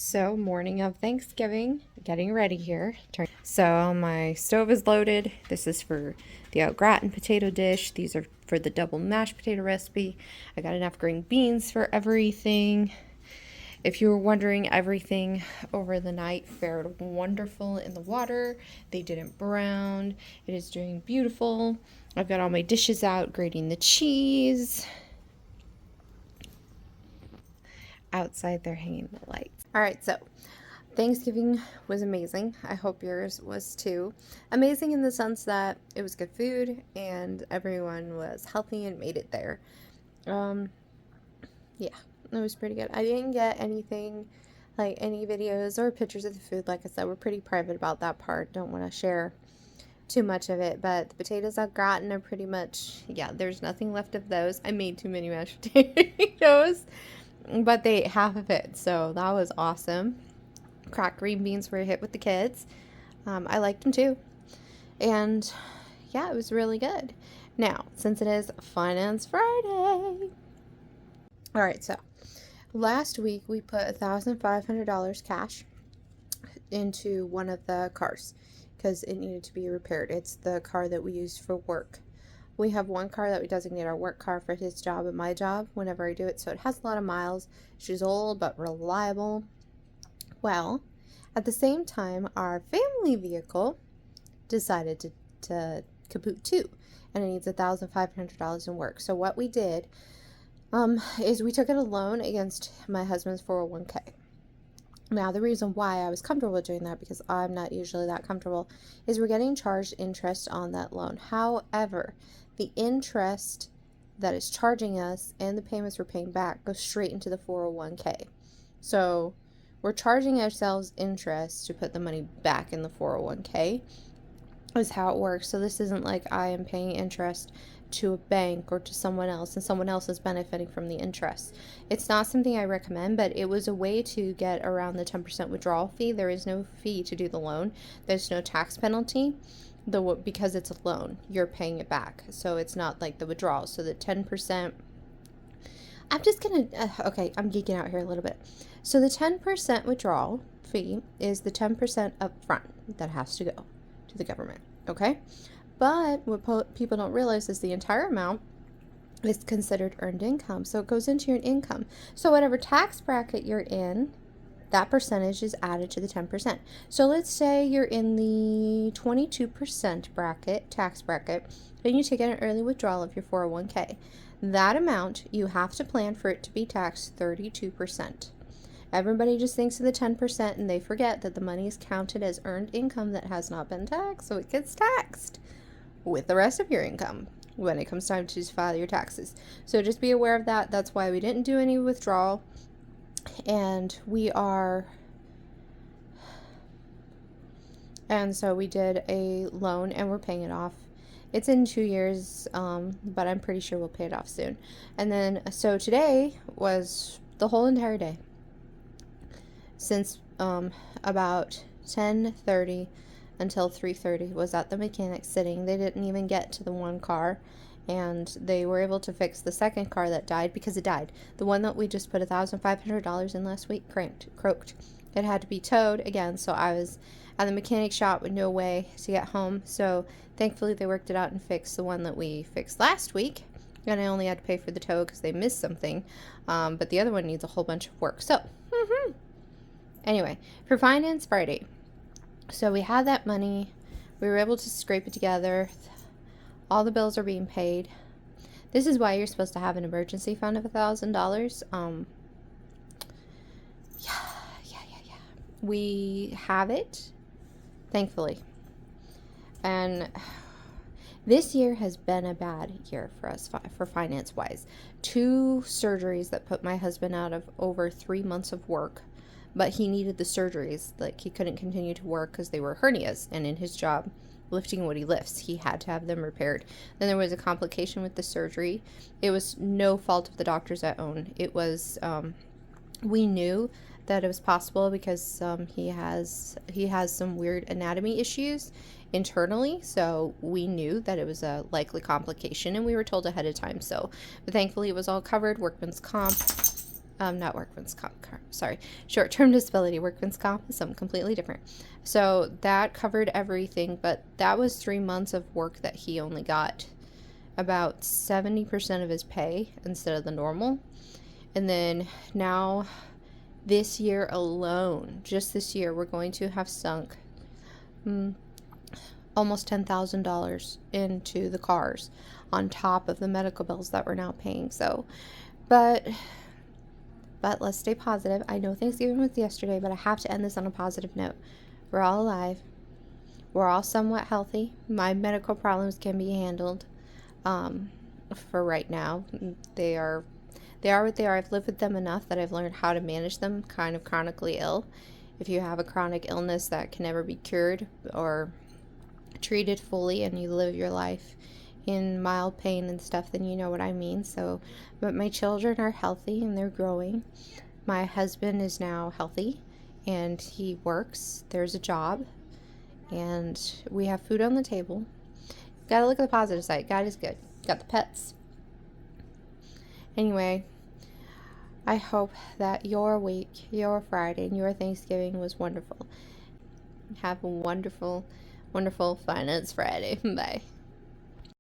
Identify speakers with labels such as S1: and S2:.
S1: So, morning of Thanksgiving, getting ready here. So, my stove is loaded. This is for the au gratin potato dish. These are for the double mashed potato recipe. I got enough green beans for everything. If you were wondering, everything over the night fared wonderful in the water. They didn't brown. It is doing beautiful. I've got all my dishes out, grating the cheese. Outside, they're hanging the lights. All right, so Thanksgiving was amazing. I hope yours was too. Amazing in the sense that it was good food and everyone was healthy and made it there. Um, yeah, it was pretty good. I didn't get anything like any videos or pictures of the food. Like I said, we're pretty private about that part. Don't want to share too much of it, but the potatoes au gratin are pretty much, yeah, there's nothing left of those. I made too many mashed potatoes, but they ate half of it, so that was awesome. Cracked green beans were a hit with the kids. I liked them too. And yeah, it was really good. Now, since it is Finance Friday. All right, so last week we put $1,500 cash into one of the cars because it needed to be repaired. It's the car that we use for work. We have one car that we designate our work car for his job and my job whenever I do it. So it has a lot of miles. She's old but reliable. Well, at the same time, our family vehicle decided to kaput too, and it needs $1,500 in work. So what we did is we took it a loan against my husband's 401k. Now, the reason why I was comfortable doing that, because I'm not usually that comfortable, is we're getting charged interest on that loan. However, the interest that is charging us and the payments we're paying back go straight into the 401k. So we're charging ourselves interest to put the money back in the 401k is how it works. So this isn't like I am paying interest to a bank or to someone else and someone else is benefiting from the interest. It's not something I recommend, but it was a way to get around the 10% withdrawal fee. There is no fee to do the loan. There's no tax penalty. Because it's a loan, you're paying it back. So it's not like the withdrawal. So the 10%, I'm just going to, okay, I'm geeking out here a little bit. So the 10% withdrawal fee is the 10% upfront that has to go to the government, okay? But what people don't realize is the entire amount is considered earned income. So it goes into your income. So whatever tax bracket you're in, that percentage is added to the 10%. So let's say you're in the 22% bracket, tax bracket, and you take an early withdrawal of your 401k. That amount, you have to plan for it to be taxed 32%. Everybody just thinks of the 10% and they forget that the money is counted as earned income that has not been taxed, so it gets taxed with the rest of your income when it comes time to file your taxes. So just be aware of that. That's why we didn't do any withdrawal. And so we did a loan and we're paying it off. It's in 2 years, but I'm pretty sure we'll pay it off soon. And then, so today was the whole entire day. Since about 10:30 until 3:30 was at the mechanic sitting. They didn't even get to the one car, and they were able to fix the second car that died because it died. The one that we just put $1,500 in last week croaked. It had to be towed again, so I was at the mechanic shop with no way to get home. So thankfully they worked it out and fixed the one that we fixed last week, and I only had to pay for the tow because they missed something. But the other one needs a whole bunch of work. So anyway, for Finance Friday, so we had that money. We were able to scrape it together. All the bills are being paid. This is why you're supposed to have an emergency fund of $1,000. Yeah. We have it, thankfully. And this year has been a bad year for us for finance-wise. 2 surgeries that put my husband out of over 3 months of work. But he needed the surgeries. Like, he couldn't continue to work because they were hernias. And in his job, lifting what he lifts, he had to have them repaired. Then there was a complication with the surgery. It was no fault of the doctors at own. It was, we knew that it was possible because he has some weird anatomy issues internally. So we knew that it was a likely complication, and we were told ahead of time. So, but thankfully it was all covered, workman's comp. Not workman's comp, sorry, short-term disability. Workman's comp is something completely different. So that covered everything, but that was 3 months of work that he only got about 70% of his pay instead of the normal. And then now, this year alone, just this year, we're going to have sunk almost $10,000 into the cars on top of the medical bills that we're now paying. So, but let's stay positive. I know Thanksgiving was yesterday, but I have to end this on a positive note. We're all alive. We're all somewhat healthy. My medical problems can be handled. For right now, they are what they are. I've lived with them enough that I've learned how to manage them. Kind of chronically ill. If you have a chronic illness that can never be cured or treated fully, and you live your life in mild pain and stuff, then you know what I mean. So, but my children are healthy and they're growing. My husband is now healthy and he works. There's a job and we have food on the table. Gotta look at the positive side. God is good. Got the pets. Anyway, I hope that your week, your Friday, and your Thanksgiving was wonderful. Have a wonderful, wonderful Finance Friday. Bye.